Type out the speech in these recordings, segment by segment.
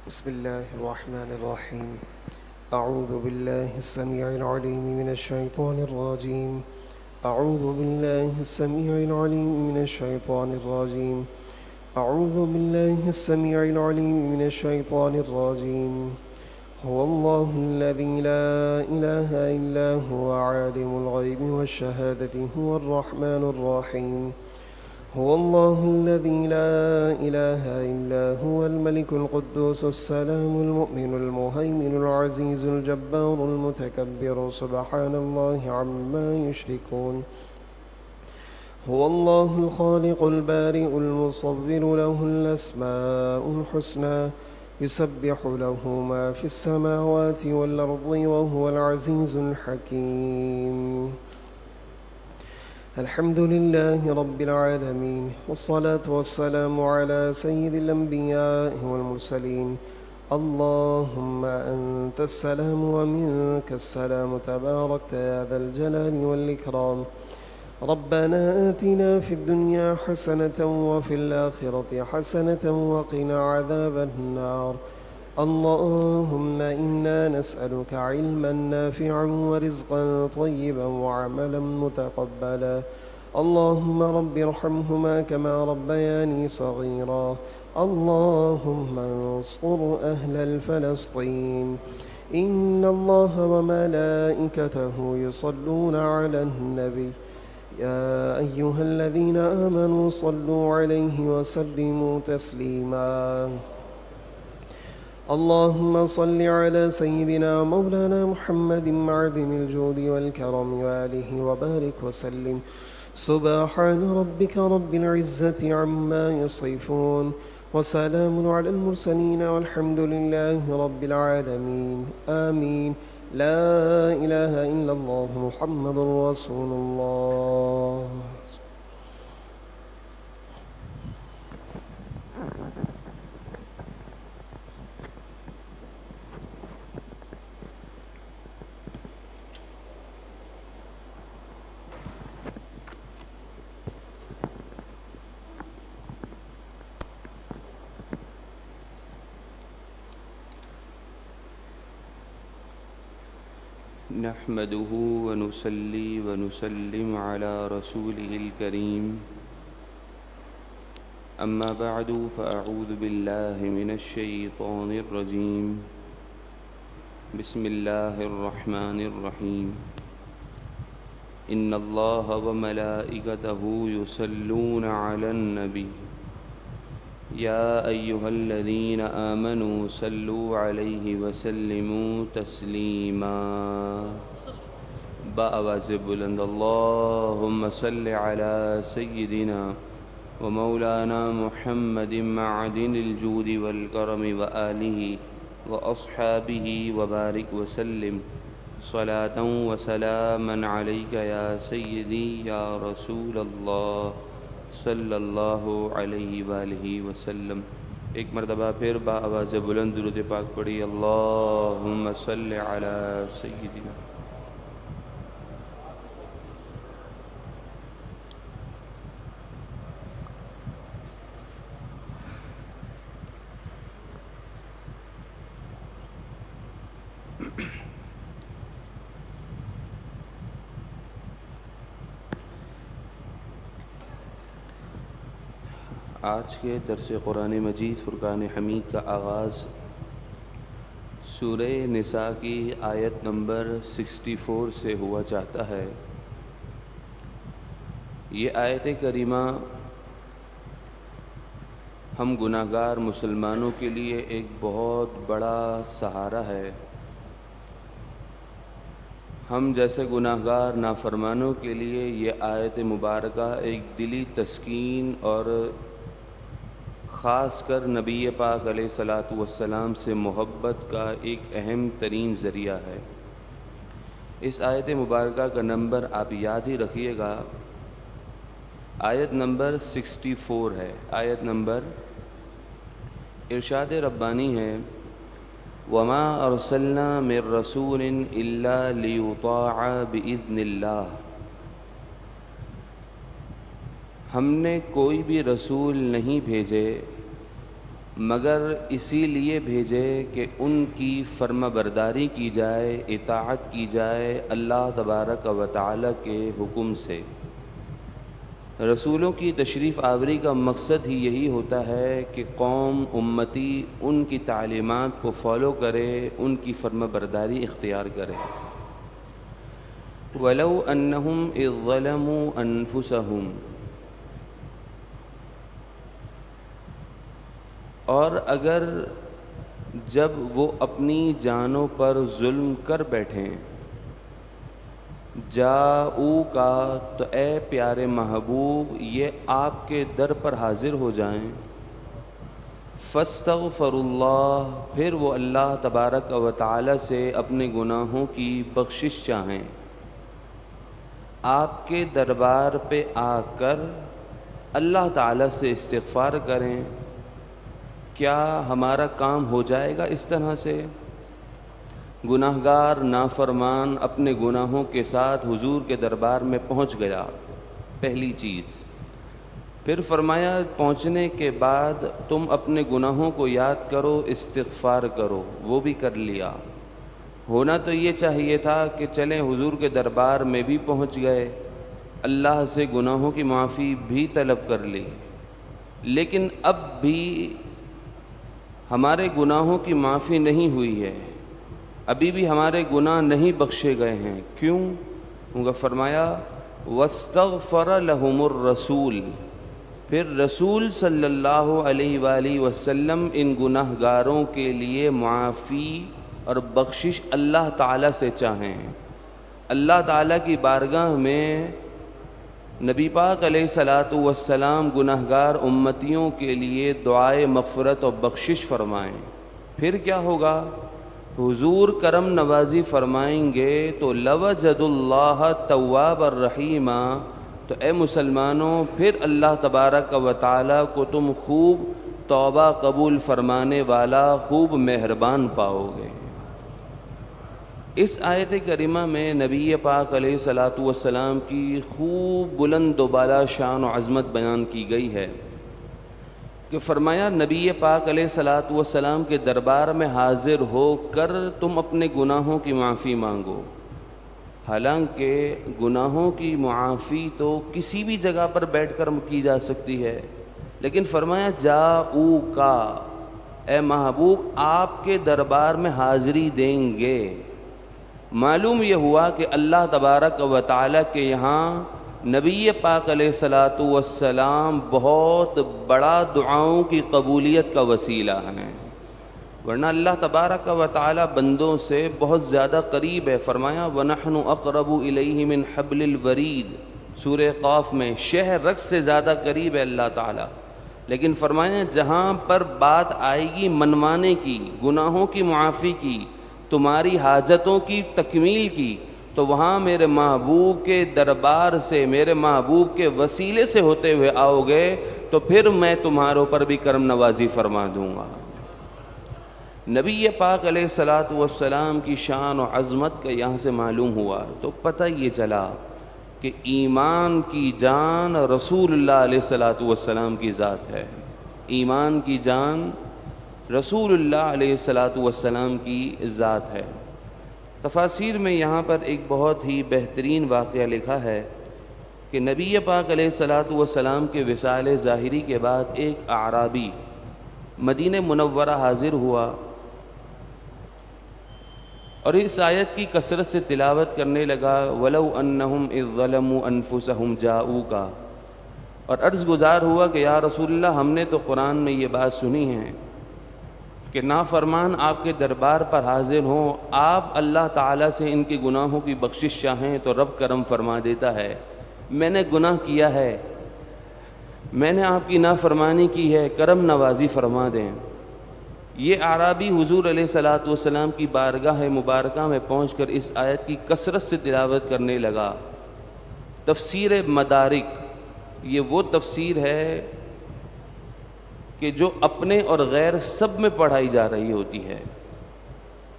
بسم الله الرحمن الرحيم. أعوذ بالله السميع العليم من الشيطان الرجيم. أعوذ بالله السميع العليم من الشيطان الرجيم. أعوذ بالله السميع العليم من الشيطان الرجيم. هو الله الذي لا إله إلا هو عالم الغيب والشهادة هو الرحمن الرحيم. هو الله الذي لا إله إلا هو الملك القدوس السلام المؤمن المهيمن العزيز الجبار المتكبر سبحان الله عما يشركون. هو الله الخالق البارئ المصور له الأسماء الحسنى يسبح له ما في السماوات والأرض وهو العزيز الحكيم. الحمد لله رب العالمين والصلاة والسلام على سيد الأنبياء والمرسلين. اللهم أنت السلام ومنك السلام تباركت يا ذا الجلال والإكرام. ربنا آتنا في الدنيا حسنة وفي الآخرة حسنة وقنا عذاب النار. اللهم إنا نسألك علما نافعا ورزقا طيبا وعملا متقبلا. اللهم رب ارحمهما كما ربياني صغيرا. اللهم انصر أهل فلسطين. إن الله وملائكته يصلون على النبي يا أيها الذين آمنوا صلوا عليه وسلموا تسليما. اللهم صل على سيدنا مولانا محمد معدن الجود والكرم وآله وبارك وسلم. سبحان ربك رب العزة عما يصفون وسلام على المرسلين والحمد لله رب العالمين. آمين. لا إله إلا الله محمد رسول الله. نحمده ونصلي ونسلم على رسوله الكريم. أما بعد فأعوذ بالله من الشيطان الرجيم. بسم الله الرحمن الرحيم. إن الله وملائكته يصلون على النبي يا أيها الذين آمنوا صلوا عليه وسلموا تسليما. بآواز بلند اللهم صل على سيدنا ومولانا محمد معدن الجود والكرم وآله وأصحابه وبارك وسلم صلاة وسلاما عليك يا سيدي يا رسول الله صلی اللہ علیہ وآلہ وسلم. ایک مرتبہ پھر با آواز بلند درود پاک پڑھی. اللہم صلی علی سیدنا. آج کے درس قرآن مجید فرقان حمید کا آغاز سورہ نساء کی آیت نمبر 64 سے ہوا چاہتا ہے. یہ آیت کریمہ ہم گناہگار مسلمانوں کے لیے ایک بہت بڑا سہارا ہے. ہم جیسے گناہگار نافرمانوں کے لیے یہ آیت مبارکہ ایک دلی تسکین اور خاص کر نبی پاک علیہ الصلاۃ والسلام سے محبت کا ایک اہم ترین ذریعہ ہے. اس آیت مبارکہ کا نمبر آپ یاد ہی رکھیے گا. آیت نمبر 64 ہے. آیت نمبر ارشاد ربانی ہے وما ارسلنا من رسول الا لیطاع باذن اللہ. ہم نے کوئی بھی رسول نہیں بھیجے مگر اسی لیے بھیجے کہ ان کی فرما برداری کی جائے، اطاعت کی جائے اللہ تبارک و تعالی کے حکم سے۔ رسولوں کی تشریف آوری کا مقصد ہی یہی ہوتا ہے کہ قوم، امتی ان کی تعلیمات کو فالو کرے، ان کی فرما برداری اختیار کرے۔ وَلَوْ أَنَّهُمْ إِذ ظَّلَمُوا أَنفُسَهُمْ، اور اگر جب وہ اپنی جانوں پر ظلم کر بیٹھیں، جاؤکا، تو اے پیارے محبوب یہ آپ کے در پر حاضر ہو جائیں، فاستغفروا اللہ، پھر وہ اللہ تبارک و تعالی سے اپنے گناہوں کی بخشش چاہیں، آپ کے دربار پہ آ کر اللہ تعالی سے استغفار کریں، کیا ہمارا کام ہو جائے گا اس طرح سے؟ گناہگار نافرمان اپنے گناہوں کے ساتھ حضور کے دربار میں پہنچ گیا، پہلی چیز۔ پھر فرمایا پہنچنے کے بعد تم اپنے گناہوں کو یاد کرو، استغفار کرو، وہ بھی کر لیا۔ ہونا تو یہ چاہیے تھا کہ چلیں حضور کے دربار میں بھی پہنچ گئے، اللہ سے گناہوں کی معافی بھی طلب کر لی، لیکن اب بھی ہمارے گناہوں کی معافی نہیں ہوئی ہے، ابھی بھی ہمارے گناہ نہیں بخشے گئے ہیں۔ کیوں؟ کیونکہ فرمایا وَاسْتَغْفَرَ لَهُمُ الرَّسُولُ، پھر رسول صلی اللہ علیہ وآلہ وسلم ان گناہ گاروں کے لیے معافی اور بخشش اللہ تعالیٰ سے چاہیں، اللہ تعالیٰ کی بارگاہ میں نبی پاک علیہ الصلاۃ والسلام گناہ گار امتیوں کے لیے دعائے مغفرت اور بخشش فرمائیں۔ پھر کیا ہوگا؟ حضور کرم نوازی فرمائیں گے تو لوجد اللہ تواب الرحیم، تو اے مسلمانوں پھر اللہ تبارک و تعالیٰ کو تم خوب توبہ قبول فرمانے والا، خوب مہربان پاؤ گے۔ اس آیت کریمہ میں نبی پاک علیہ الصلاۃ والسلام کی خوب بلند و بالا شان و عظمت بیان کی گئی ہے کہ فرمایا نبی پاک علیہ الصلاۃ والسلام کے دربار میں حاضر ہو کر تم اپنے گناہوں کی معافی مانگو۔ حالانکہ گناہوں کی معافی تو کسی بھی جگہ پر بیٹھ کر کی جا سکتی ہے، لیکن فرمایا جاؤکا، اے محبوب آپ کے دربار میں حاضری دیں گے۔ معلوم یہ ہوا کہ اللہ تبارک و تعالیٰ کے یہاں نبی پاک علیہ الصلاۃ والسلام بہت بڑا دعاؤں کی قبولیت کا وسیلہ ہیں، ورنہ اللہ تبارک و تعالیٰ بندوں سے بہت زیادہ قریب ہے۔ فرمایا وَنَحْنُ أَقْرَبُ إِلَيْهِ مِنْ حَبْلِ الْوَرِيدِ، سورہ قاف میں، شہ رگ سے زیادہ قریب ہے اللہ تعالیٰ۔ لیکن فرمایا جہاں پر بات آئے گی منوانے کی، گناہوں کی معافی کی، تمہاری حاجتوں کی تکمیل کی، تو وہاں میرے محبوب کے دربار سے، میرے محبوب کے وسیلے سے ہوتے ہوئے آؤ گے تو پھر میں تمہاروں پر بھی کرم نوازی فرما دوں گا۔ نبی پاک علیہ الصلاۃ والسلام کی شان و عظمت کا یہاں سے معلوم ہوا، تو پتہ یہ چلا کہ ایمان کی جان رسول اللہ علیہ الصلاۃ والسلام کی ذات ہے، ایمان کی جان رسول اللہ علیہ الصلاۃ والسلام کی ذات ہے۔ تفاسیر میں یہاں پر ایک بہت ہی بہترین واقعہ لکھا ہے کہ نبی پاک علیہ الصلاۃ والسلام کے وصال ظاہری کے بعد ایک اعرابی مدینہ منورہ حاضر ہوا اور اس آیت کی کثرت سے تلاوت کرنے لگا، وَلَوْ أَنَّهُمْ إِذ ظَّلَمُوا أَنفُسَهُمْ جَاءُوكَ، اور عرض گزار ہوا کہ یا رسول اللہ ہم نے تو قرآن میں یہ بات سنی ہے کہ نافرمان آپ کے دربار پر حاضر ہوں، آپ اللہ تعالیٰ سے ان کے گناہوں کی بخشش چاہیں تو رب کرم فرما دیتا ہے۔ میں نے گناہ کیا ہے، میں نے آپ کی نافرمانی کی ہے، کرم نوازی فرما دیں۔ یہ اعرابی حضور علیہ الصلاۃ والسلام کی بارگاہ مبارکہ میں پہنچ کر اس آیت کی کثرت سے تلاوت کرنے لگا۔ تفسیر مدارک یہ وہ تفسیر ہے کہ جو اپنے اور غیر سب میں پڑھائی جا رہی ہوتی ہے۔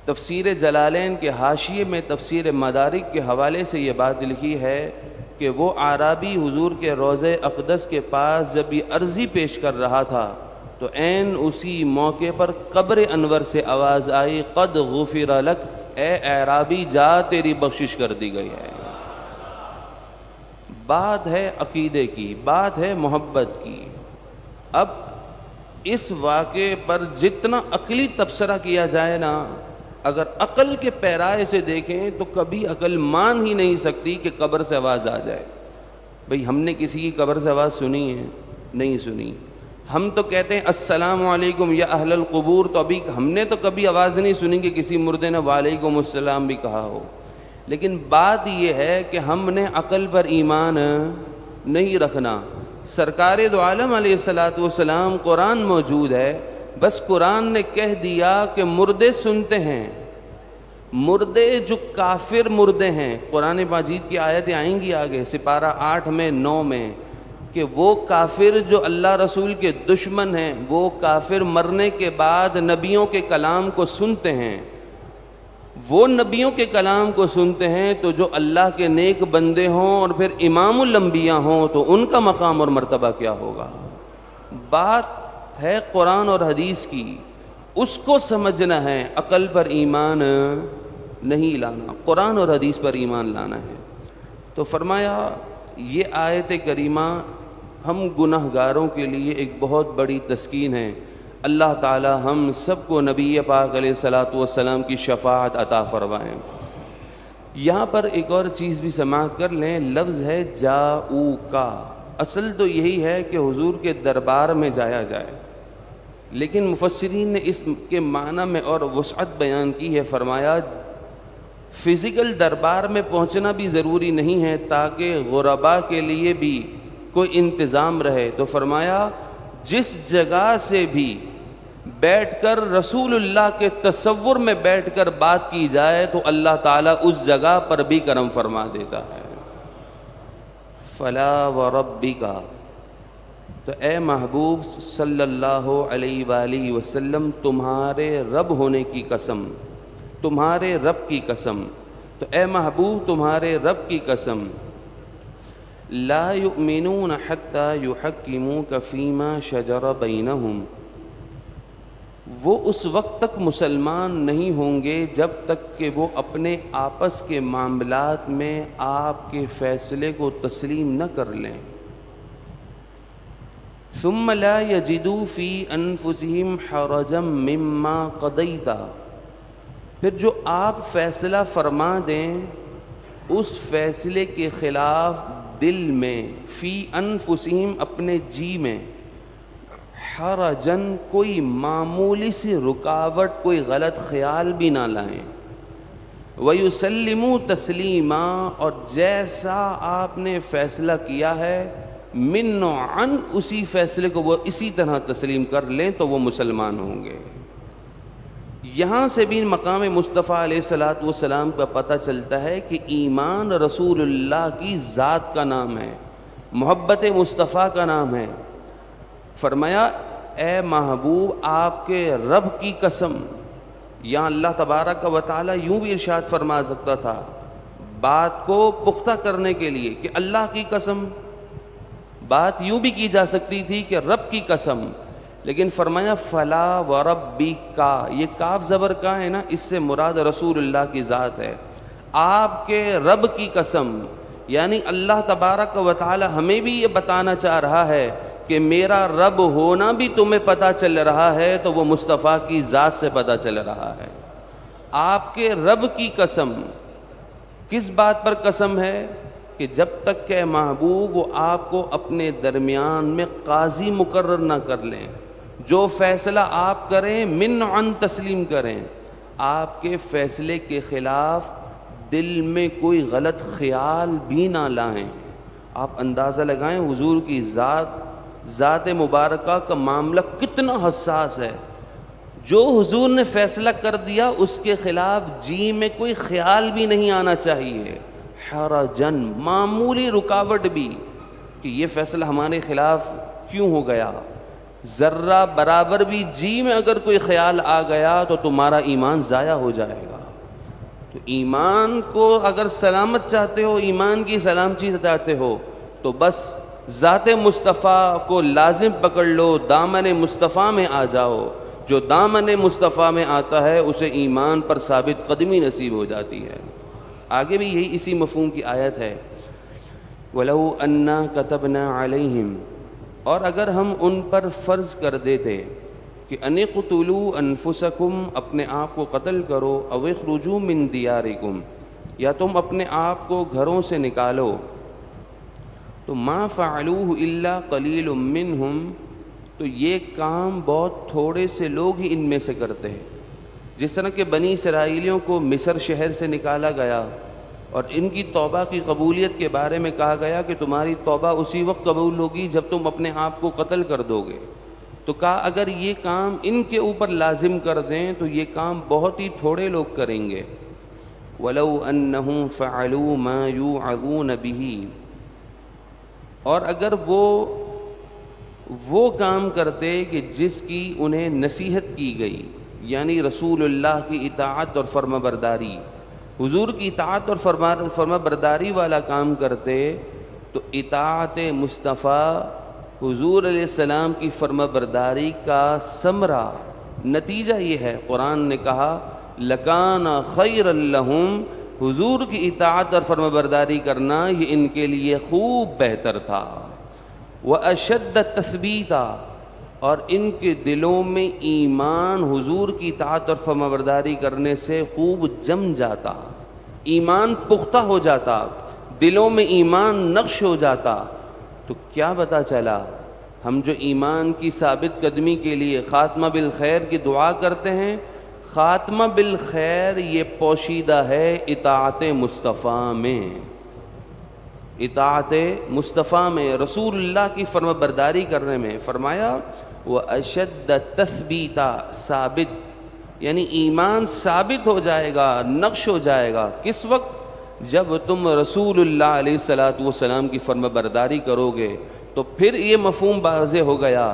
تفسیر جلالین کے حاشیے میں تفسیر مدارک کے حوالے سے یہ بات لکھی ہے کہ وہ اعرابی حضور کے روضہ اقدس کے پاس جب یہ عرضی پیش کر رہا تھا تو عین اسی موقع پر قبر انور سے آواز آئی قد غفر لک، اے اعرابی جا تیری بخشش کر دی گئی ہے۔ بات ہے عقیدے کی، بات ہے محبت کی۔ اب اس واقعے پر جتنا عقلی تبصرہ کیا جائے نا، اگر عقل کے پیرائے سے دیکھیں تو کبھی عقل مان ہی نہیں سکتی کہ قبر سے آواز آ جائے۔ بھئی ہم نے کسی کی قبر سے آواز سنی ہے؟ نہیں سنی۔ ہم تو کہتے ہیں السلام علیکم یا اہل القبور، تو ابھی ہم نے تو کبھی آواز نہیں سنی کہ کسی مردے نے وعلیکم السلام بھی کہا ہو۔ لیکن بات یہ ہے کہ ہم نے عقل پر ایمان نہیں رکھنا۔ سرکار دو عالم علیہ السلام قرآن موجود ہے، بس قرآن نے کہہ دیا کہ مردے سنتے ہیں، مردے جو کافر مردے ہیں، قرآن مجید کی آیتیں آئیں گی آگے سپارہ 8 میں 9 میں، کہ وہ کافر جو اللہ رسول کے دشمن ہیں، وہ کافر مرنے کے بعد نبیوں کے کلام کو سنتے ہیں۔ وہ نبیوں کے کلام کو سنتے ہیں تو جو اللہ کے نیک بندے ہوں اور پھر امام الانبیاء ہوں تو ان کا مقام اور مرتبہ کیا ہوگا۔ بات ہے قرآن اور حدیث کی، اس کو سمجھنا ہے، عقل پر ایمان نہیں لانا، قرآن اور حدیث پر ایمان لانا ہے۔ تو فرمایا یہ آیت کریمہ ہم گناہ گاروں کے لیے ایک بہت بڑی تسکین ہے۔ اللہ تعالی ہم سب کو نبی پاک علیہ الصلوۃ والسلام کی شفاعت عطا فرمائیں۔ یہاں پر ایک اور چیز بھی سماعت کر لیں، لفظ ہے جاؤکا، اصل تو یہی ہے کہ حضور کے دربار میں جایا جائے، لیکن مفسرین نے اس کے معنی میں اور وسعت بیان کی ہے۔ فرمایا فزیکل دربار میں پہنچنا بھی ضروری نہیں ہے تاکہ غربا کے لیے بھی کوئی انتظام رہے، تو فرمایا جس جگہ سے بھی بیٹھ کر رسول اللہ کے تصور میں بیٹھ کر بات کی جائے تو اللہ تعالیٰ اس جگہ پر بھی کرم فرما دیتا ہے۔ فلا وربک، تو اے محبوب صلی اللہ علیہ وآلہ وسلم تمہارے رب ہونے کی قسم، تمہارے رب کی قسم، تو اے محبوب تمہارے رب کی قسم، لا یؤمنون حتی یحکموک فیما شجر بینہم، وہ اس وقت تک مسلمان نہیں ہوں گے جب تک کہ وہ اپنے آپس کے معاملات میں آپ کے فیصلے کو تسلیم نہ کر لیں۔ ثم لا یجدوا فی انفسہم حرجا مما قضیت، پھر جو آپ فیصلہ فرما دیں اس فیصلے کے خلاف دل میں، فی انفسہم اپنے جی میں، حرجن کوئی معمولی سی رکاوٹ، کوئی غلط خیال بھی نہ لائیں، وَيُسَلِّمُوا تَسْلِيمًا، اور جیسا آپ نے فیصلہ کیا ہے من عن، اسی فیصلے کو وہ اسی طرح تسلیم کر لیں تو وہ مسلمان ہوں گے۔ یہاں سے بھی مقام مصطفیٰ علیہ الصلوۃ والسلام کا پتہ چلتا ہے کہ ایمان رسول اللہ کی ذات کا نام ہے، محبت مصطفیٰ کا نام ہے۔ فرمایا اے محبوب آپ کے رب کی قسم، یہاں اللہ تبارک و تعالی یوں بھی ارشاد فرما سکتا تھا بات کو پختہ کرنے کے لیے کہ اللہ کی قسم، بات یوں بھی کی جا سکتی تھی کہ رب کی قسم، لیکن فرمایا فلا وربک، یہ کاف زبر کا ہے نا، اس سے مراد رسول اللہ کی ذات ہے۔ آپ کے رب کی قسم، یعنی اللہ تبارک و تعالی ہمیں بھی یہ بتانا چاہ رہا ہے کہ میرا رب ہونا بھی تمہیں پتہ چل رہا ہے تو وہ مصطفیٰ کی ذات سے پتہ چل رہا ہے۔ آپ کے رب کی قسم، کس بات پر قسم ہے؟ کہ جب تک کہ محبوب وہ آپ کو اپنے درمیان میں قاضی مقرر نہ کر لیں، جو فیصلہ آپ کریں من عن تسلیم کریں، آپ کے فیصلے کے خلاف دل میں کوئی غلط خیال بھی نہ لائیں۔ آپ اندازہ لگائیں حضور کی ذات مبارکہ کا معاملہ کتنا حساس ہے، جو حضور نے فیصلہ کر دیا اس کے خلاف جی میں کوئی خیال بھی نہیں آنا چاہیے، حرجن معمولی رکاوٹ بھی کہ یہ فیصلہ ہمارے خلاف کیوں ہو گیا، ذرہ برابر بھی جی میں اگر کوئی خیال آ گیا تو تمہارا ایمان ضائع ہو جائے گا۔ تو ایمان کو اگر سلامت چاہتے ہو، ایمان کی سلامتی چاہتے ہو تو بس ذات مصطفیٰ کو لازم پکڑ لو، دامن مصطفیٰ میں آ جاؤ۔ جو دامن مصطفیٰ میں آتا ہے اسے ایمان پر ثابت قدمی نصیب ہو جاتی ہے۔ آگے بھی یہی اسی مفہوم کی آیت ہے، وَلَوْ أَنَّا كَتَبْنَا عَلَيْهِمْ، اور اگر ہم ان پر فرض کر دیتے کہ أَنِ اقْتُلُوا أَنفُسَكُمْ، اپنے آپ کو قتل کرو، أَوْ اخْرُجُوا مِن دِيَارِكُمْ، یا تم اپنے آپ کو گھروں سے نکالو، تو مَا فَعَلُوهُ إِلَّا قَلِيلٌ مِّنْهُمْ، تو یہ کام بہت تھوڑے سے لوگ ہی ان میں سے کرتے ہیں۔ جس طرح کہ بنی اسرائیلیوں کو مصر شہر سے نکالا گیا اور ان کی توبہ کی قبولیت کے بارے میں کہا گیا کہ تمہاری توبہ اسی وقت قبول ہوگی جب تم اپنے آپ کو قتل کر دو گے، تو کہا اگر یہ کام ان کے اوپر لازم کر دیں تو یہ کام بہت ہی تھوڑے لوگ کریں گے۔ وَلَوْ أَنَّهُمْ فَعَلُوا مَا يُوعَظُونَ بِهِ، اور اگر وہ کام کرتے کہ جس کی انہیں نصیحت کی گئی، یعنی رسول اللہ کی اطاعت اور فرما برداری، حضور کی اطاعت اور فرما برداری والا کام کرتے، تو اطاعت مصطفیٰ حضور علیہ السلام کی فرما برداری کا ثمرہ، نتیجہ یہ ہے، قرآن نے کہا لَكَانَ خَيْرًا لَهُمْ، حضور کی اطاعت اور فرما برداری کرنا یہ ان کے لیے خوب بہتر تھا۔ وَأَشَدَّ تَثْبِيتًا، اور ان کے دلوں میں ایمان حضور کی اطاعت اور فرما برداری کرنے سے خوب جم جاتا، ایمان پختہ ہو جاتا، دلوں میں ایمان نقش ہو جاتا۔ تو کیا پتہ چلا، ہم جو ایمان کی ثابت قدمی کے لیے خاتمہ بالخیر کی دعا کرتے ہیں، خاتمہ بالخیر یہ پوشیدہ ہے اطاعت مصطفیٰ میں، اطاعت مصطفیٰ میں، رسول اللہ کی فرما برداری کرنے میں۔ فرمایا وَأَشَدَّ تَثْبِيتًا، ثابت یعنی ایمان ثابت ہو جائے گا، نقش ہو جائے گا، کس وقت؟ جب تم رسول اللہ علیہ السلام کی فرما برداری کرو گے۔ تو پھر یہ مفہوم واضح ہو گیا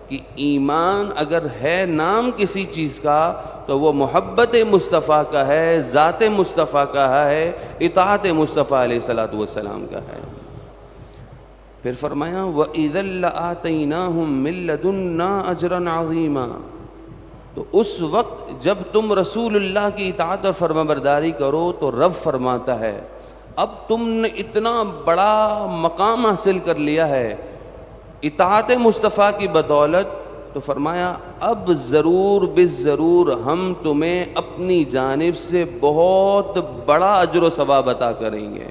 کہ ایمان اگر ہے نام کسی چیز کا تو وہ محبت مصطفیٰ کا ہے، ذات مصطفیٰ کا ہے، اطاعت مصطفیٰ علیہ السلام کا ہے۔ پھر فرمایا وَإِذًا لَآتَيْنَاهُم مِّن لَّدُنَّا أَجْرًا عَظِيمًا، تو اس وقت جب تم رسول اللہ کی اطاعت اور فرما برداری کرو تو رب فرماتا ہے اب تم نے اتنا بڑا مقام حاصل کر لیا ہے اطاعت مصطفیٰ کی بدولت، تو فرمایا اب ضرور بالضرور ہم تمہیں اپنی جانب سے بہت بڑا اجر و ثواب عطا کریں گے۔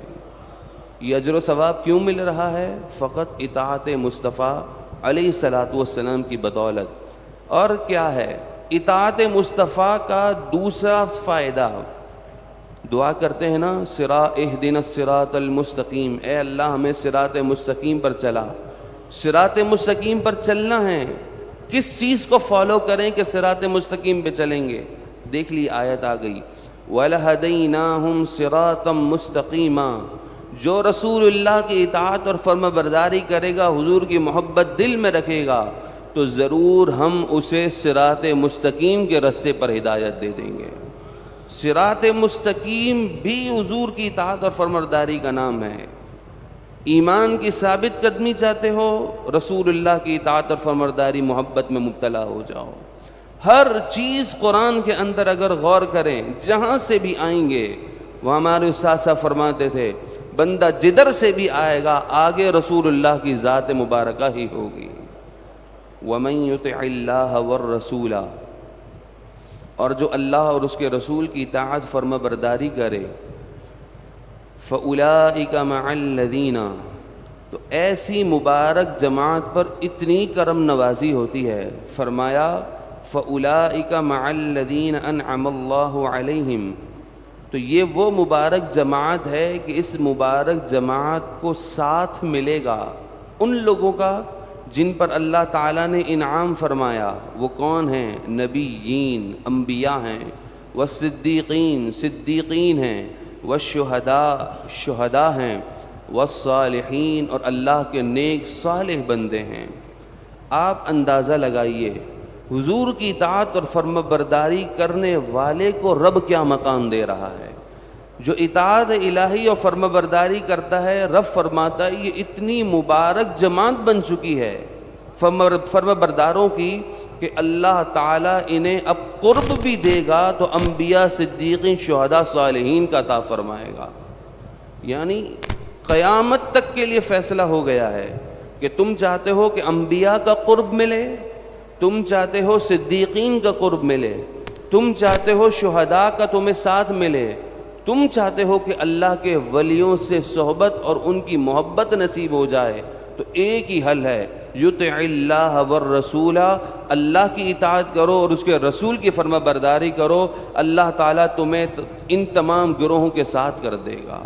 یہ اجر و ثواب کیوں مل رہا ہے؟ فقط اطاعت مصطفیٰ علیہ السلام کی بدولت۔ اور کیا ہے اطاعت مصطفیٰ کا دوسرا فائدہ؟ دعا کرتے ہیں نا اہدنا الصراط المستقیم، اے اللہ ہمیں صراط مستقیم پر چلا۔ صراط مستقیم پر چلنا ہے، کس چیز کو فالو کریں کہ صراط مستقیم پہ چلیں گے؟ دیکھ لی آیت آ گئی وَلَهَدَيْنَاهُمْ صِرَاطًا مُسْتَقِيمًا، جو رسول اللہ کی اطاعت اور فرما برداری کرے گا، حضور کی محبت دل میں رکھے گا، تو ضرور ہم اسے صراط مستقیم کے رستے پر ہدایت دے دیں گے۔ صراط مستقیم بھی حضور کی اطاعت اور فرما برداری کا نام ہے۔ ایمان کی ثابت قدمی چاہتے ہو، رسول اللہ کی اطاعت اور فرما برداری محبت میں مبتلا ہو جاؤ۔ ہر چیز قرآن کے اندر اگر غور کریں، جہاں سے بھی آئیں گے، وہ ہمارے استاد صاحب فرماتے تھے بندہ جدھر سے بھی آئے گا آگے رسول اللہ کی ذات مبارکہ ہی ہوگی۔ وَمَن يُطِعِ اللَّهَ وَالرَّسُولَ، اور جو اللہ اور اس کے رسول کی اطاعت فرما برداری کرے، فَأُولَئِكَ مَعَ الَّذِينَ، تو ایسی مبارک جماعت پر اتنی کرم نوازی ہوتی ہے۔ فرمایا فَأُولَئِكَ مَعَ الَّذِينَ أَنْعَمَ اللَّهُ عَلَيْهِمْ، تو یہ وہ مبارک جماعت ہے کہ اس مبارک جماعت کو ساتھ ملے گا ان لوگوں کا جن پر اللہ تعالیٰ نے انعام فرمایا۔ وہ کون ہیں؟ نبیین، انبیاء ہیں، والصدیقین، صدیقین ہیں، والشہداء، شہداء ہیں، والصالحین، اور اللہ کے نیک صالح بندے ہیں۔ آپ اندازہ لگائیے حضور کی اطاعت اور فرما برداری کرنے والے کو رب کیا مقام دے رہا ہے۔ جو اطاعت الہی اور فرما برداری کرتا ہے، رب فرماتا ہے یہ اتنی مبارک جماعت بن چکی ہے فرما برداروں کی کہ اللہ تعالیٰ انہیں اب قرب بھی دے گا تو انبیاء، صدیقین، شہداء، صالحین کا عطا فرمائے گا. یعنی قیامت تک کے لیے فیصلہ ہو گیا ہے کہ تم چاہتے ہو کہ انبیاء کا قرب ملے، تم چاہتے ہو صدیقین کا قرب ملے، تم چاہتے ہو شہداء کا تمہیں ساتھ ملے، تم چاہتے ہو کہ اللہ کے ولیوں سے صحبت اور ان کی محبت نصیب ہو جائے، تو ایک ہی حل ہے، یطع اللہ والرسول، اللہ کی اطاعت کرو اور اس کے رسول کی فرما برداری کرو، اللہ تعالیٰ تمہیں ان تمام گروہوں کے ساتھ کر دے گا.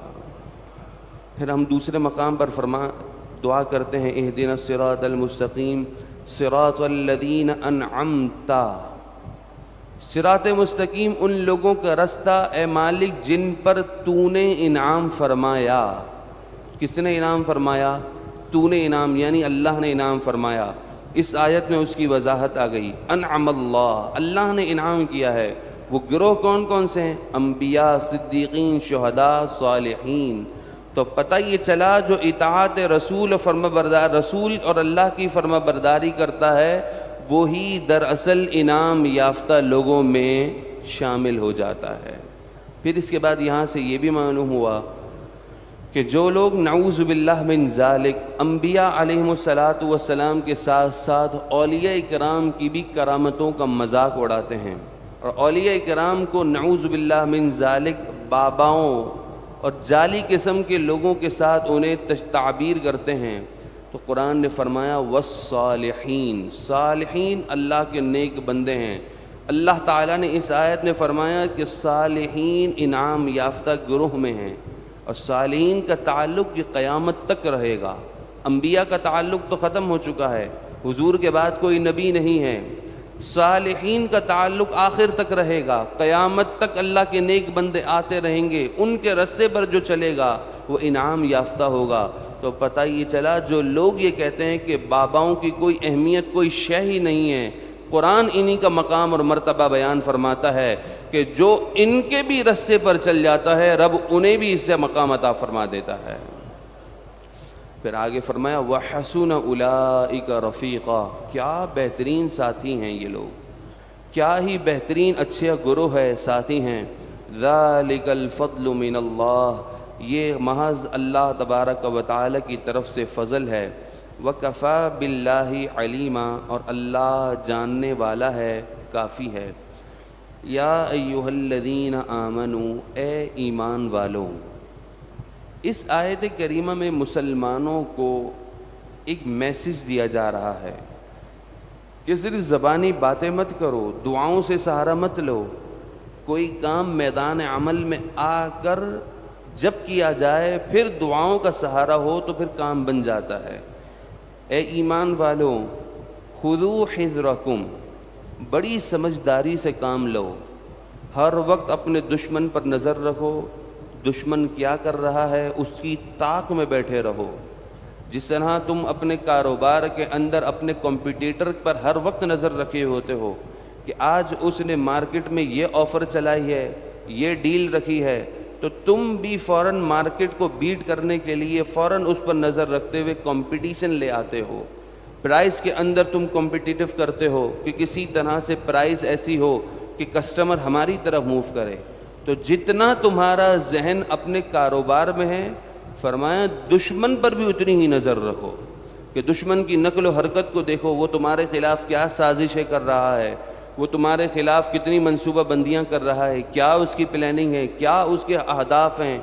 پھر ہم دوسرے مقام پر دعا کرتے ہیں، اہدنا الصراط المستقیم صراط الذین انعمت، صراط مستقیم ان لوگوں کا رستہ اے مالک جن پر تو نے انعام فرمایا. کس نے انعام فرمایا؟ تو نے انعام، یعنی اللہ نے انعام فرمایا. اس آیت میں اس کی وضاحت آ گئی. انعم اللہ، اللہ نے انعام کیا ہے. وہ گروہ کون کون سے ہیں؟ انبیاء، صدیقین، شہداء، صالحین. تو پتہ یہ چلا جو اطاعت رسول رسول اور اللہ کی فرما برداری کرتا ہے وہی دراصل انعام یافتہ لوگوں میں شامل ہو جاتا ہے. پھر اس کے بعد یہاں سے یہ بھی معلوم ہوا کہ جو لوگ نعوذ باللہ من ذالک انبیاء علیہم السلام کے ساتھ ساتھ اولیاء کرام کی بھی کرامتوں کا مذاق اڑاتے ہیں اور اولیاء کرام کو نعوذ باللہ من ذالک باباؤں اور جعلی قسم کے لوگوں کے ساتھ انہیں تعبیر کرتے ہیں، تو قرآن نے فرمایا والصالحین، صالحین اللہ کے نیک بندے ہیں. اللہ تعالیٰ نے اس آیت میں فرمایا کہ صالحین انعام یافتہ گروہ میں ہیں اور صالحین کا تعلق یہ قیامت تک رہے گا. انبیاء کا تعلق تو ختم ہو چکا ہے، حضور کے بعد کوئی نبی نہیں ہے. صالحین کا تعلق آخر تک رہے گا، قیامت تک اللہ کے نیک بندے آتے رہیں گے، ان کے رستے پر جو چلے گا وہ انعام یافتہ ہوگا. تو پتہ یہ چلا جو لوگ یہ کہتے ہیں کہ باباؤں کی کوئی اہمیت، کوئی شے ہی نہیں ہے، قرآن انہی کا مقام اور مرتبہ بیان فرماتا ہے کہ جو ان کے بھی رستے پر چل جاتا ہے رب انہیں بھی اس سے مقام عطا فرما دیتا ہے. پھر آگے فرمایا وَحَسُنَ أُولَئِكَ رَفِيقًا، کیا بہترین ساتھی ہیں یہ لوگ، کیا ہی بہترین اچھے گروہ ہے، ساتھی ہیں. ذَلِكَ الْفَضْلُ مِنَ اللَّهِ، یہ محض اللہ تبارک و تعالی کی طرف سے فضل ہے. وَكَفَى بِاللَّهِ عَلِيمًا، اور اللہ جاننے والا ہے، کافی ہے. یا ایھا الذین آمنوا، اے ایمان والوں. اس آیت کریمہ میں مسلمانوں کو ایک میسج دیا جا رہا ہے کہ صرف زبانی باتیں مت کرو، دعاؤں سے سہارا مت لو. کوئی کام میدان عمل میں آ کر جب کیا جائے پھر دعاؤں کا سہارا ہو تو پھر کام بن جاتا ہے. اے ایمان والوں، خذوا حذرکم، بڑی سمجھداری سے کام لو. ہر وقت اپنے دشمن پر نظر رکھو، دشمن کیا کر رہا ہے اس کی طاق میں بیٹھے رہو. جس طرح تم اپنے کاروبار کے اندر اپنے کمپیٹیٹر پر ہر وقت نظر رکھے ہوتے ہو کہ آج اس نے مارکیٹ میں یہ آفر چلائی ہے، یہ ڈیل رکھی ہے، تو تم بھی فوراً مارکیٹ کو بیٹ کرنے کے لیے فوراً اس پر نظر رکھتے ہوئے کمپٹیشن لے آتے ہو. پرائز کے اندر تم کمپٹیٹو کرتے ہو کہ کسی طرح سے پرائز ایسی ہو کہ کسٹمر ہماری طرف موو کرے. تو جتنا تمہارا ذہن اپنے کاروبار میں ہے، فرمایا دشمن پر بھی اتنی ہی نظر رکھو کہ دشمن کی نقل و حرکت کو دیکھو، وہ تمہارے خلاف کیا سازشیں کر رہا ہے، وہ تمہارے خلاف کتنی منصوبہ بندیاں کر رہا ہے، کیا اس کی پلاننگ ہے، کیا اس کے اہداف ہیں،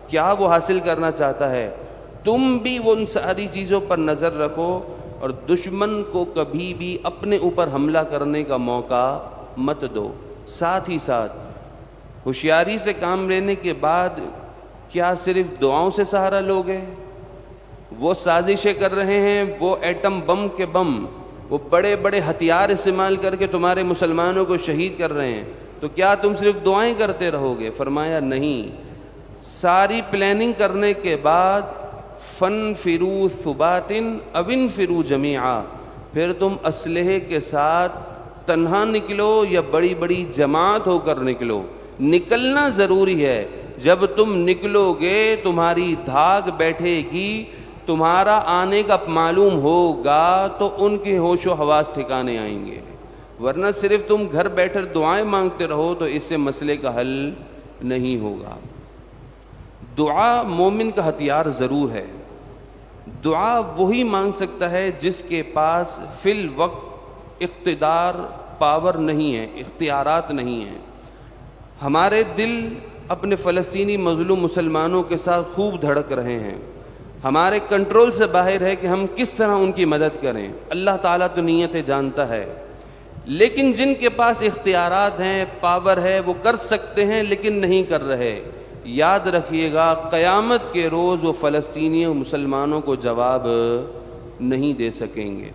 کیا وہ حاصل کرنا چاہتا ہے. تم بھی ان ساری چیزوں پر نظر رکھو اور دشمن کو کبھی بھی اپنے اوپر حملہ کرنے کا موقع مت دو. ساتھ ہی ساتھ ہوشیاری سے کام لینے کے بعد کیا صرف دعاؤں سے سہارا لوگے؟ وہ سازشیں کر رہے ہیں، وہ ایٹم بم کے بم، وہ بڑے بڑے ہتھیار استعمال کر کے تمہارے مسلمانوں کو شہید کر رہے ہیں، تو کیا تم صرف دعائیں کرتے رہو گے؟ فرمایا نہیں. ساری پلاننگ کرنے کے بعد فَانْفِرُوا ثُبَاتٍ أَوْ انْفِرُوا جَمِيعًا، پھر تم اسلحے کے ساتھ تنہا نکلو یا بڑی بڑی جماعت ہو کر نکلو. نکلنا ضروری ہے، جب تم نکلو گے تمہاری دھاگ بیٹھے گی، تمہارا آنے کا معلوم ہوگا تو ان کے ہوش و حواس ٹھکانے آئیں گے، ورنہ صرف تم گھر بیٹھے دعائیں مانگتے رہو تو اس سے مسئلے کا حل نہیں ہوگا۔ دعا مومن کا ہتھیار ضرور ہے۔ دعا وہی مانگ سکتا ہے جس کے پاس فی الوقت اقتدار، پاور نہیں ہے، اختیارات نہیں ہیں۔ ہمارے دل اپنے فلسطینی مظلوم مسلمانوں کے ساتھ خوب دھڑک رہے ہیں، ہمارے کنٹرول سے باہر ہے کہ ہم کس طرح ان کی مدد کریں۔ اللہ تعالیٰ تو نیتیں جانتا ہے، لیکن جن کے پاس اختیارات ہیں، پاور ہے، وہ کر سکتے ہیں لیکن نہیں کر رہے۔ یاد رکھیے گا قیامت کے روز وہ فلسطینی مسلمانوں کو جواب نہیں دے سکیں گے۔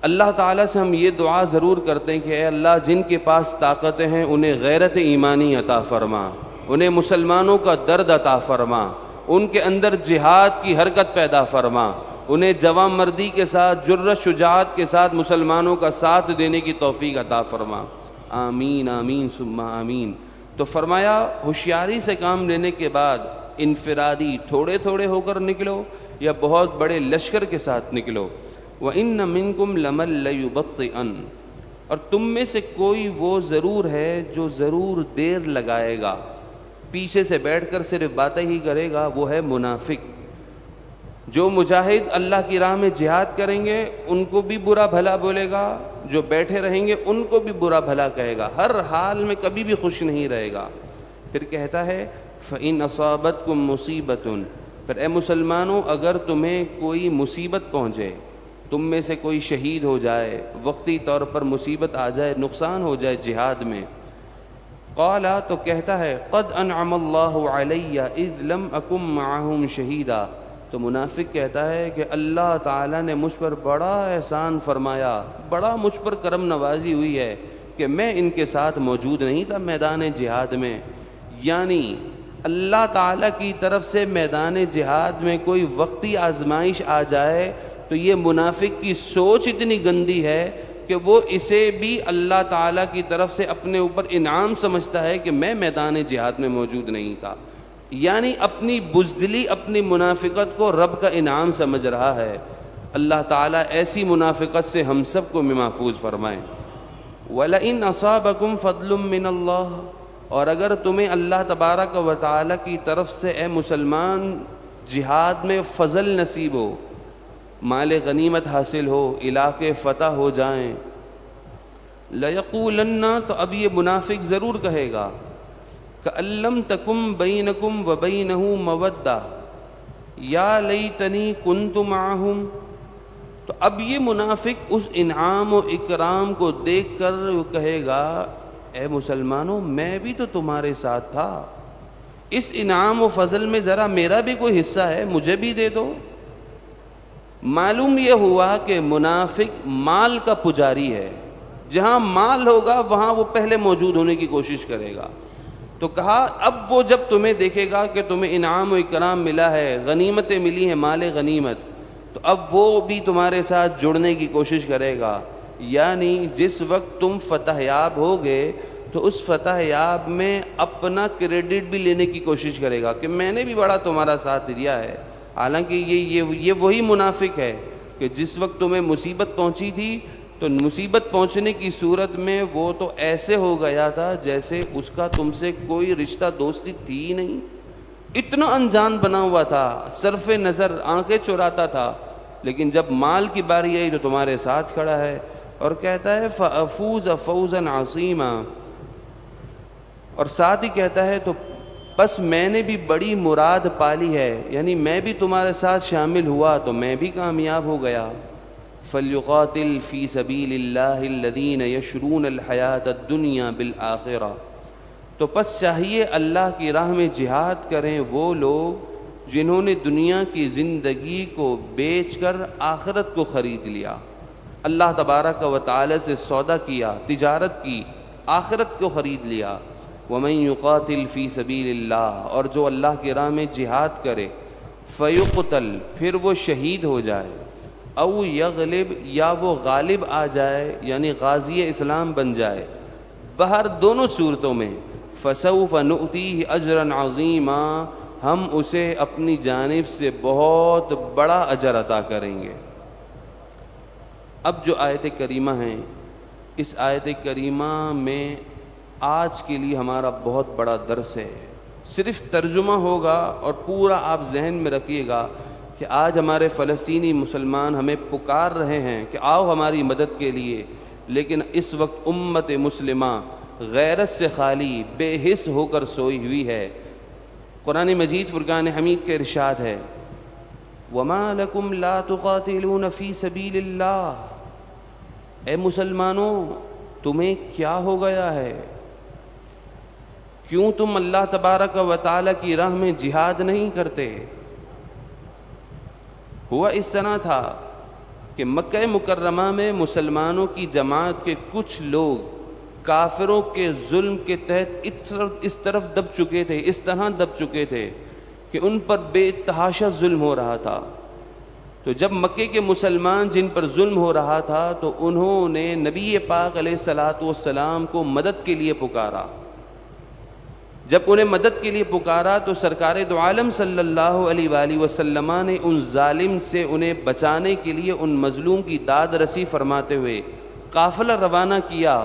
اللہ تعالیٰ سے ہم یہ دعا ضرور کرتے ہیں کہ اے اللہ جن کے پاس طاقتیں ہیں انہیں غیرت ایمانی عطا فرما، انہیں مسلمانوں کا درد عطا فرما، ان کے اندر جہاد کی حرکت پیدا فرما، انہیں جواں مردی کے ساتھ، جرأت شجاعت کے ساتھ مسلمانوں کا ساتھ دینے کی توفیق عطا فرما۔ آمین آمین ثم آمین۔ تو فرمایا ہوشیاری سے کام لینے کے بعد انفرادی تھوڑے تھوڑے ہو کر نکلو یا بہت بڑے لشکر کے ساتھ نکلو۔ وَإِنَّ مِنْكُمْ لَمَن لَيُبَطِّئَنَ، اور تم میں سے کوئی وہ ضرور ہے جو ضرور دیر لگائے گا، پیچھے سے بیٹھ کر صرف باتیں ہی کرے گا، وہ ہے منافق۔ جو مجاہد اللہ کی راہ میں جہاد کریں گے ان کو بھی برا بھلا بولے گا، جو بیٹھے رہیں گے ان کو بھی برا بھلا کہے گا، ہر حال میں کبھی بھی خوش نہیں رہے گا۔ پھر کہتا ہے فَإِنْ أَصَابَتْكُمْ مُصِيبَةٌ، پھر اے مسلمانوں اگر تمہیں کوئی مصیبت پہنچے، تم میں سے کوئی شہید ہو جائے، وقتی طور پر مصیبت آ جائے، نقصان ہو جائے جہاد میں، قال، تو کہتا ہے قد انعم اللہ علی اذ لم اکن معہم شہیدا، تو منافق کہتا ہے کہ اللہ تعالیٰ نے مجھ پر بڑا احسان فرمایا، بڑا مجھ پر کرم نوازی ہوئی ہے کہ میں ان کے ساتھ موجود نہیں تھا میدان جہاد میں۔ یعنی اللہ تعالیٰ کی طرف سے میدان جہاد میں کوئی وقتی آزمائش آ جائے تو یہ منافق کی سوچ اتنی گندی ہے کہ وہ اسے بھی اللہ تعالیٰ کی طرف سے اپنے اوپر انعام سمجھتا ہے کہ میں میدان جہاد میں موجود نہیں تھا، یعنی اپنی بزدلی، اپنی منافقت کو رب کا انعام سمجھ رہا ہے۔ اللہ تعالیٰ ایسی منافقت سے ہم سب کو محفوظ فرمائے۔ وَلَئِنْ أَصَابَكُمْ فَضْلٌ مِّنَ اللَّهِ، اور اگر تمہیں اللہ تبارک و تعالیٰ کی طرف سے اے مسلمان جہاد میں فضل نصیب ہو، مال غنیمت حاصل ہو، علاقے فتح ہو جائیں، لَيَقُولَنَّ، تو اب یہ منافق ضرور کہے گا كَأَن لَّمْ تَكُن بَيْنَكُمْ وَبَيْنَهُ مَوَدَّةٌ يَا لَيْتَنِي كُنتُ مَعَهُمْ، تو اب یہ منافق اس انعام و اکرام کو دیکھ کر وہ کہے گا اے مسلمانوں میں بھی تو تمہارے ساتھ تھا، اس انعام و فضل میں ذرا میرا بھی کوئی حصہ ہے، مجھے بھی دے دو۔ معلوم یہ ہوا کہ منافق مال کا پجاری ہے، جہاں مال ہوگا وہاں وہ پہلے موجود ہونے کی کوشش کرے گا۔ تو کہا اب وہ جب تمہیں دیکھے گا کہ تمہیں انعام و اکرام ملا ہے، غنیمتیں ملی ہیں، مال غنیمت، تو اب وہ بھی تمہارے ساتھ جڑنے کی کوشش کرے گا۔ یعنی جس وقت تم فتح یاب ہوگے تو اس فتح یاب میں اپنا کریڈٹ بھی لینے کی کوشش کرے گا کہ میں نے بھی بڑا تمہارا ساتھ دیا ہے۔ حالانکہ یہ وہی منافق ہے کہ جس وقت تمہیں مصیبت پہنچی تھی تو مصیبت پہنچنے کی صورت میں وہ تو ایسے ہو گیا تھا جیسے اس کا تم سے کوئی رشتہ دوستی تھی ہی نہیں، اتنا انجان بنا ہوا تھا، صرف نظر آنکھیں چراتا تھا، لیکن جب مال کی باری آئی تو تمہارے ساتھ کھڑا ہے اور کہتا ہے فَأَفُوزَ فَوْزًا عَظِيمًا، اور ساتھ ہی کہتا ہے تو بس میں نے بھی بڑی مراد پالی ہے، یعنی میں بھی تمہارے ساتھ شامل ہوا تو میں بھی کامیاب ہو گیا۔ فَلْيُقَاتِلْ فِي سَبِيلِ اللَّهِ الَّذِينَ يَشْرُونَ الْحَيَاةَ الدُّنْيَا بِالْآخِرَةِ، تو پس چاہیے اللہ کی راہ میں جہاد کریں وہ لوگ جنہوں نے دنیا کی زندگی کو بیچ کر آخرت کو خرید لیا، اللہ تبارک و تعالی سے سودا کیا، تجارت کی، آخرت کو خرید لیا۔ وَمَن يُقَاتِلْ فِي سَبِيلِ اللَّهِ، اور جو اللہ کی راہ میں جہاد کرے، فَيُقْتَلْ، پھر وہ شہید ہو جائے، او یغلب، یا وہ غالب آ جائے یعنی غازی اسلام بن جائے، بہر دونوں صورتوں میں فسوف نؤتیہ اجرا عظیما، ہم اسے اپنی جانب سے بہت بڑا اجر عطا کریں گے۔ اب جو آیت کریمہ ہیں، اس آیت کریمہ میں آج کے لیے ہمارا بہت بڑا درس ہے۔ صرف ترجمہ ہوگا اور پورا آپ ذہن میں رکھیے گا کہ آج ہمارے فلسطینی مسلمان ہمیں پکار رہے ہیں کہ آؤ ہماری مدد کے لیے، لیکن اس وقت امت مسلمہ غیرت سے خالی بے حس ہو کر سوئی ہوئی ہے۔ قرآن مجید فرقان حمید کے ارشاد ہے وَمَا لَكُمْ لَا تُقَاتِلُونَ فِي سَبِيلِ اللَّهِ، اے مسلمانوں تمہیں کیا ہو گیا ہے، کیوں تم اللہ تبارک و تعالی کی راہ میں جہاد نہیں کرتے؟ ہوا اس طرح تھا کہ مکہ مکرمہ میں مسلمانوں کی جماعت کے کچھ لوگ کافروں کے ظلم کے تحت اس طرف دب چکے تھے، اس طرح دب چکے تھے کہ ان پر بے تحاشا ظلم ہو رہا تھا۔ تو جب مکے کے مسلمان جن پر ظلم ہو رہا تھا تو انہوں نے نبی پاک علیہ الصلاۃ والسلام کو مدد کے لیے پکارا۔ جب انہیں مدد کے لیے پکارا تو سرکار دو عالم صلی اللہ علیہ وآلہ وسلم نے ان ظالم سے انہیں بچانے کے لیے ان مظلوم کی داد رسی فرماتے ہوئے قافلہ روانہ کیا،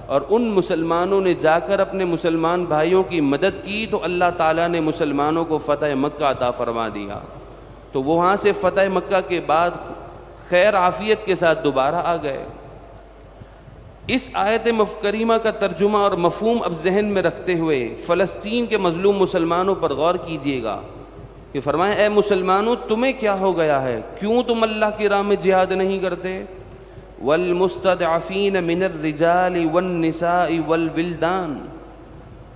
اور ان مسلمانوں نے جا کر اپنے مسلمان بھائیوں کی مدد کی تو اللہ تعالیٰ نے مسلمانوں کو فتح مکہ عطا فرما دیا۔ تو وہاں سے فتح مکہ کے بعد خیر عافیت کے ساتھ دوبارہ آ گئے۔ اس آیت کریمہ کا ترجمہ اور مفہوم اب ذہن میں رکھتے ہوئے فلسطین کے مظلوم مسلمانوں پر غور کیجیے گا کہ فرمائیں اے مسلمانوں تمہیں کیا ہو گیا ہے، کیوں تم اللہ کی راہ میں جہاد نہیں کرتے؟ والمستضعفین من الرجال والنساء والولدان،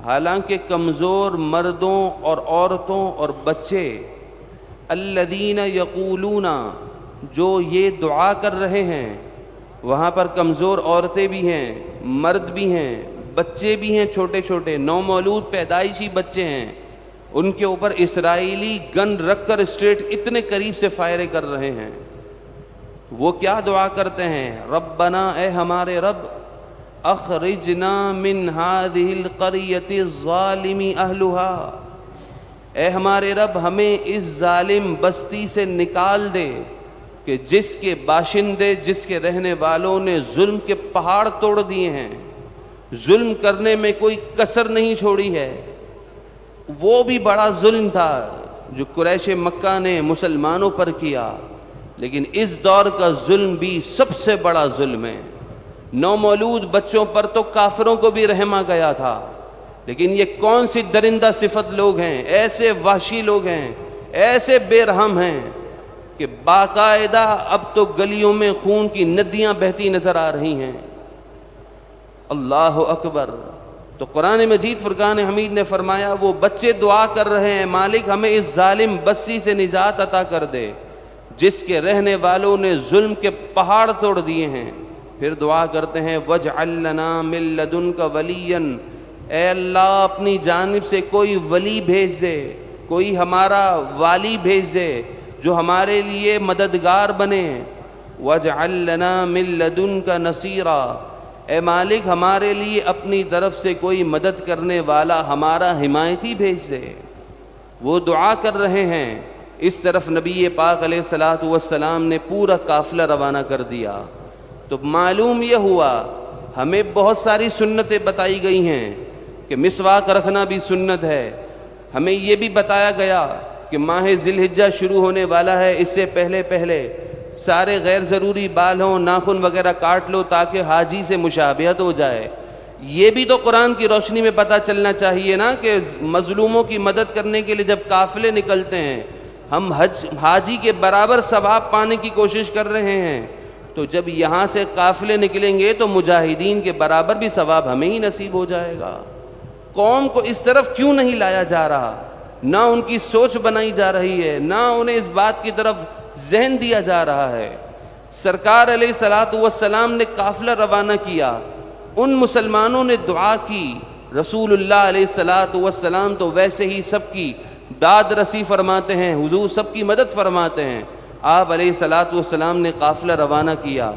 حالانکہ کمزور مردوں اور عورتوں اور بچے، الذین یقولون، جو یہ دعا کر رہے ہیں، وہاں پر کمزور عورتیں بھی ہیں، مرد بھی ہیں، بچے بھی ہیں، چھوٹے چھوٹے نومولود پیدائشی بچے ہیں، ان کے اوپر اسرائیلی گن رکھ کر اسٹریٹ اتنے قریب سے فائریں کر رہے ہیں۔ وہ کیا دعا کرتے ہیں؟ ربنا، اے ہمارے رب، اخرجنا من هذه القرية الظالم اهلها، اے ہمارے رب ہمیں اس ظالم بستی سے نکال دے کہ جس کے باشندے، جس کے رہنے والوں نے ظلم کے پہاڑ توڑ دیے ہیں، ظلم کرنے میں کوئی کسر نہیں چھوڑی ہے۔ وہ بھی بڑا ظلم تھا جو قریش مکہ نے مسلمانوں پر کیا، لیکن اس دور کا ظلم بھی سب سے بڑا ظلم ہے۔ نومولود بچوں پر تو کافروں کو بھی رحم آ گیا تھا، لیکن یہ کون سی درندہ صفت لوگ ہیں، ایسے وحشی لوگ ہیں، ایسے بے رحم ہیں کہ باقاعدہ اب تو گلیوں میں خون کی ندیاں بہتی نظر آ رہی ہیں۔ اللہ اکبر۔ تو قرآن مجید فرقان حمید نے فرمایا وہ بچے دعا کر رہے ہیں مالک ہمیں اس ظالم بستی سے نجات عطا کر دے جس کے رہنے والوں نے ظلم کے پہاڑ توڑ دیے ہیں۔ پھر دعا کرتے ہیں وَاجْعَلْ لَنَا مِن لَّدُنْكَ وَلِيًّا، اے اللہ اپنی جانب سے کوئی ولی بھیج دے، کوئی ہمارا والی بھیج دے جو ہمارے لیے مددگار بنے۔ وَاجْعَلْ لَنَا مِن لَّدُنْكَ نَصِيرًا، اے مالک ہمارے لیے اپنی طرف سے کوئی مدد کرنے والا، ہمارا حمایتی بھیج دے۔ وہ دعا کر رہے ہیں، اس طرف نبی پاک علیہ الصلاۃ والسلام نے پورا قافلہ روانہ کر دیا۔ تو معلوم یہ ہوا ہمیں بہت ساری سنتیں بتائی گئی ہیں کہ مسواک رکھنا بھی سنت ہے، ہمیں یہ بھی بتایا گیا کہ ماہ ذی الحجہ شروع ہونے والا ہے، اس سے پہلے سارے غیر ضروری بال ہوں، ناخن وغیرہ کاٹ لو تاکہ حاجی سے مشابہت ہو جائے۔ یہ بھی تو قرآن کی روشنی میں پتہ چلنا چاہیے نا کہ مظلوموں کی مدد کرنے کے لیے جب قافلے نکلتے ہیں ہم حاجی کے برابر ثواب پانے کی کوشش کر رہے ہیں، تو جب یہاں سے قافلے نکلیں گے تو مجاہدین کے برابر بھی ثواب ہمیں ہی نصیب ہو جائے گا۔ قوم کو اس طرف کیوں نہیں لایا جا رہا؟ نہ ان کی سوچ بنائی جا رہی ہے، نہ انہیں اس بات کی طرف ذہن دیا جا رہا ہے۔ سرکار علیہ الصلاۃ والسلام نے قافلہ روانہ کیا، ان مسلمانوں نے دعا کی، رسول اللہ علیہ الصلاۃ والسلام تو ویسے ہی سب کی داد رسی فرماتے ہیں، حضور سب کی مدد فرماتے ہیں۔ آپ علیہ الصلاۃ والسلام نے قافلہ روانہ کیا۔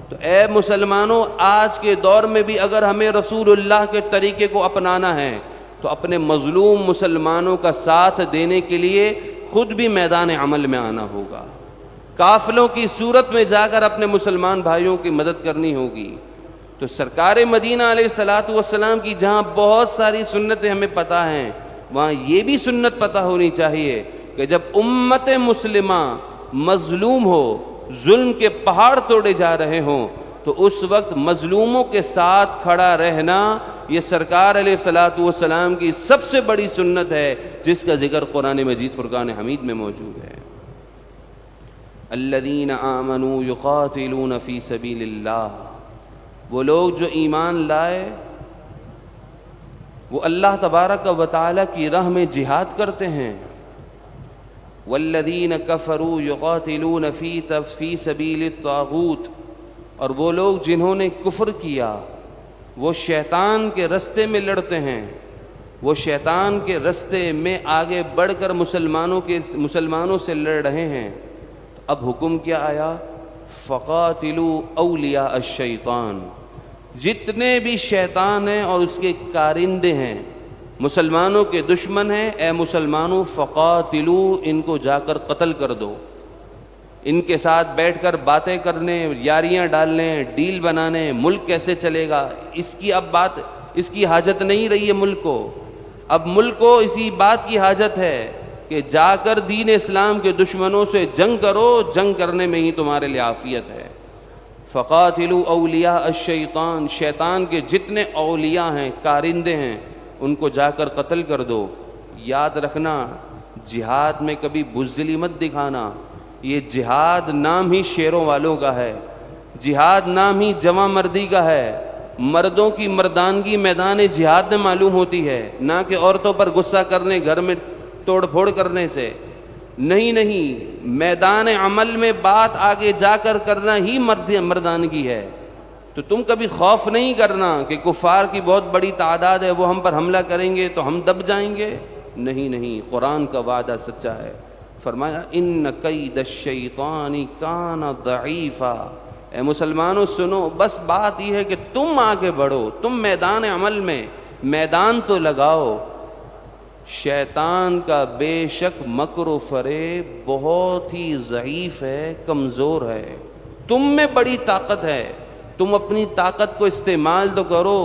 تو اے مسلمانوں، آج کے دور میں بھی اگر ہمیں رسول اللہ کے طریقے کو اپنانا ہے تو اپنے مظلوم مسلمانوں کا ساتھ دینے کے لیے خود بھی میدان عمل میں آنا ہوگا، قافلوں کی صورت میں جا کر اپنے مسلمان بھائیوں کی مدد کرنی ہوگی۔ تو سرکار مدینہ علیہ الصلوۃ والسلام کی جہاں بہت ساری سنتیں ہمیں پتہ ہیں، وہاں یہ بھی سنت پتہ ہونی چاہیے کہ جب امت مسلمہ مظلوم ہو، ظلم کے پہاڑ توڑے جا رہے ہوں، تو اس وقت مظلوموں کے ساتھ کھڑا رہنا یہ سرکار علیہ الصلوۃ والسلام کی سب سے بڑی سنت ہے، جس کا ذکر قرآن مجید فرقان حمید میں موجود ہے۔ الذین آمنوا یقاتلون فی سبیل اللہ، وہ لوگ جو ایمان لائے وہ اللہ تبارک و تعالی کی راہ میں جہاد کرتے ہیں۔ والذین کفروا یقاتلون فی سبیل الطاغوت، اور وہ لوگ جنہوں نے کفر کیا وہ شیطان کے رستے میں لڑتے ہیں، وہ شیطان کے رستے میں آگے بڑھ کر مسلمانوں سے لڑ رہے ہیں۔ اب حکم کیا آیا؟ فقاتلوا اولیاء الشیطان، جتنے بھی شیطان ہیں اور اس کے کارندے ہیں، مسلمانوں کے دشمن ہیں، اے مسلمانوں فقاتلوا، ان کو جا کر قتل کر دو، ان کے ساتھ بیٹھ کر باتیں کرنے، یاریاں ڈالنے، ڈیل بنانے، ملک کیسے چلے گا، اس کی حاجت نہیں رہی ہے ملک کو۔ اب ملک کو اسی بات کی حاجت ہے کہ جا کر دین اسلام کے دشمنوں سے جنگ کرو، جنگ کرنے میں ہی تمہارے لیے عافیت ہے۔ فقاتلوا اولیاء الشیطان، شیطان کے جتنے اولیاء ہیں، کارندے ہیں، ان کو جا کر قتل کر دو۔ یاد رکھنا، جہاد میں کبھی بزدلی مت دکھانا، یہ جہاد نام ہی شیروں والوں کا ہے، جہاد نام ہی جواں مردی کا ہے، مردوں کی مردانگی میدان جہاد میں معلوم ہوتی ہے، نہ کہ عورتوں پر غصہ کرنے، گھر میں توڑ پھوڑ کرنے سے۔ نہیں، میدان عمل میں بات آگے جا کر کرنا ہی مردانگی ہے۔ تو تم کبھی خوف نہیں کرنا کہ کفار کی بہت بڑی تعداد ہے، وہ ہم پر حملہ کریں گے تو ہم دب جائیں گے۔ نہیں، قرآن کا وعدہ سچا ہے۔ فرمایا ان کید الشیطان کان ضعیفا، اے مسلمانوں سنو، بس بات یہ ہے کہ تم آگے بڑھو، تم میدان عمل میں میدان تو لگاؤ۔ شیطان کا بے شک مکر و فریب بہت ہی ضعیف ہے، کمزور ہے، تم میں بڑی طاقت ہے، تم اپنی طاقت کو استعمال تو کرو،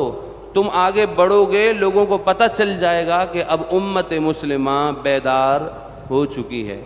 تم آگے بڑھو گے، لوگوں کو پتہ چل جائے گا کہ اب امت مسلمہ بیدار ہو چکی ہے۔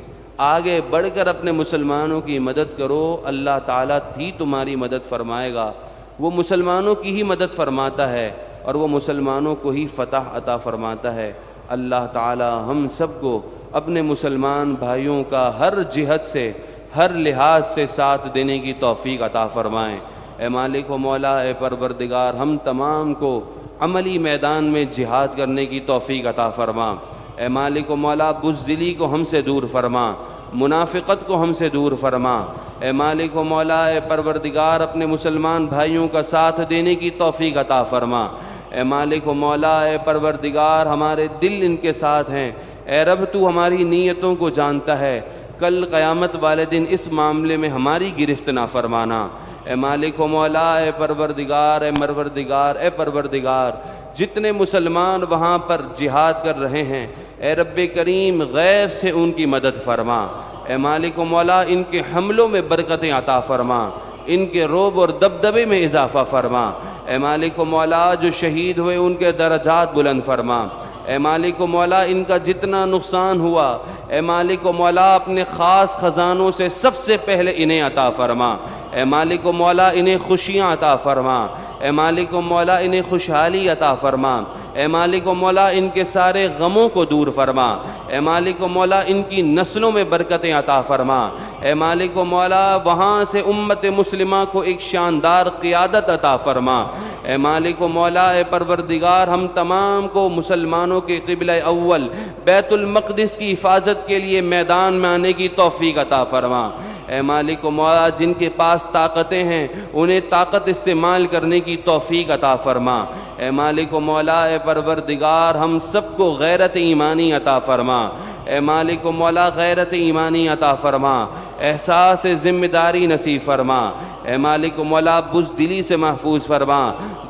آگے بڑھ کر اپنے مسلمانوں کی مدد کرو، اللہ تعالیٰ ہی تمہاری مدد فرمائے گا، وہ مسلمانوں کی ہی مدد فرماتا ہے اور وہ مسلمانوں کو ہی فتح عطا فرماتا ہے۔ اللہ تعالیٰ ہم سب کو اپنے مسلمان بھائیوں کا ہر جہت سے، ہر لحاظ سے ساتھ دینے کی توفیق عطا فرمائیں۔ اے مالک و مولا، اے پروردگار، ہم تمام کو عملی میدان میں جہاد کرنے کی توفیق عطا فرما۔ اے مالک و مولا، بزدلی کو ہم سے دور فرما، منافقت کو ہم سے دور فرما۔ اے مالک و مولا، اے پروردگار، اپنے مسلمان بھائیوں کا ساتھ دینے کی توفیق عطا فرما۔ اے مالک و مولا، اے پروردگار، ہمارے دل ان کے ساتھ ہیں، اے رب تو ہماری نیتوں کو جانتا ہے، کل قیامت والے دن اس معاملے میں ہماری گرفت نہ فرمانا۔ اے مالک و مولا، اے پروردگار، اے پروردگار، اے پروردگار، جتنے مسلمان وہاں پر جہاد کر رہے ہیں، اے رب کریم غیب سے ان کی مدد فرما۔ اے مالک و مولا، ان کے حملوں میں برکتیں عطا فرما، ان کے رعب اور دبدبے میں اضافہ فرما۔ اے مالک و مولا، جو شہید ہوئے ان کے درجات بلند فرما۔ اے مالک و مولا، ان کا جتنا نقصان ہوا، اے مالک و مولا، اپنے خاص خزانوں سے سب سے پہلے انہیں عطا فرما۔ اے مالک و مولا، انہیں خوشیاں عطا فرما۔ اے مالک و مولا، انہیں خوشحالی عطا فرما۔ اے مالک و مولا، ان کے سارے غموں کو دور فرما۔ اے مالک و مولا، ان کی نسلوں میں برکتیں عطا فرما۔ اے مالک و مولا، وہاں سے امت مسلمہ کو ایک شاندار قیادت عطا فرما۔ اے مالک و مولا، اے پروردگار، ہم تمام کو مسلمانوں کے قبلہ اول بیت المقدس کی حفاظت کے لیے میدان میں آنے کی توفیق عطا فرما۔ اے مالک و مولا، جن کے پاس طاقتیں ہیں انہیں طاقت استعمال کرنے کی توفیق عطا فرما۔ اے مالک و مولا، اے پروردگار، ہم سب کو غیرت ایمانی عطا فرما۔ اے مالک و مولا، غیرت ایمانی عطا فرما، احساس ذمہ داری نصیب فرما۔ اے مالک و مولا، بزدلی سے محفوظ فرما،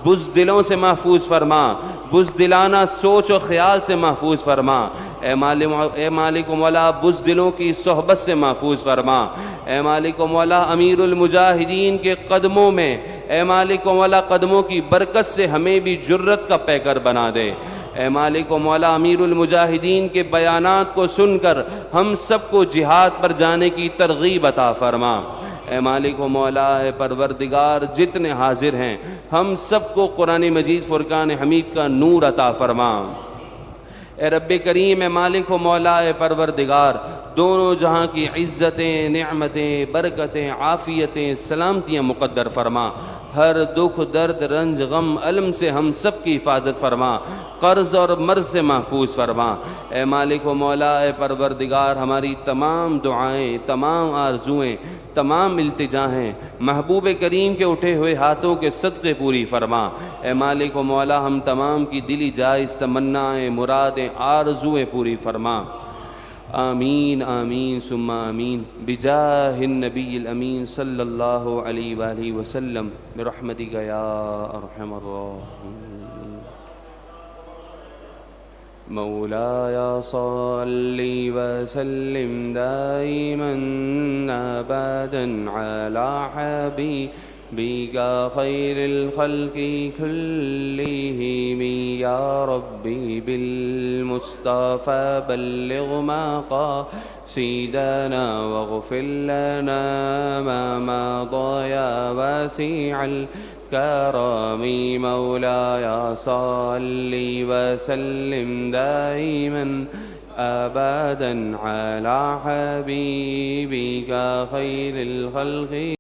بزدلوں سے محفوظ فرما، بزدلانہ سوچ و خیال سے محفوظ فرما، اے مالک و مولا بزدلوں کی صحبت سے محفوظ فرما، اے مالک و مولا امیر المجاہدین کے قدموں میں، اے مالک و مولا قدموں کی برکت سے ہمیں بھی جرت کا پیکر بنا دے، اے مالک و مولا امیر المجاہدین کے بیانات کو سن کر ہم سب کو جہاد پر جانے کی ترغیب عطا فرما، اے مالک و مولا اے پروردگار جتنے حاضر ہیں ہم سب کو قرآن مجید فرقان حمید کا نور عطا فرما، اے رب کریم اے مالک و مولا اے پروردگار دونوں جہاں کی عزتیں، نعمتیں، برکتیں، عافیتیں، سلامتیاں مقدر فرما، ہر دکھ، درد، رنج، غم، علم سے ہم سب کی حفاظت فرما، قرض اور مرض سے محفوظ فرما، اے مالک و مولا اے پروردگار ہماری تمام دعائیں، تمام آرزوئیں، تمام التجائیں محبوب کریم کے اٹھے ہوئے ہاتھوں کے صدقے پوری فرما، اے مالک و مولا ہم تمام کی دلی جائز تمنائیں، مرادیں، آرزوئیں پوری فرما، آمین آمین ثم آمین بجاہ النبی الامین صلی اللہ علیہ وآلہ وسلم برحمتک یا ارحم الراحمین۔ مولایا صلی وسلم دائما ابدا علی حبیبک خیر الخلق کلہم یا ربی بالمصطفى بلغ مقاصدنا واغفر لنا ما مضى يا واسع الكرم مولاي صل وسلم دائما ابدا على حبيبك خير الخلق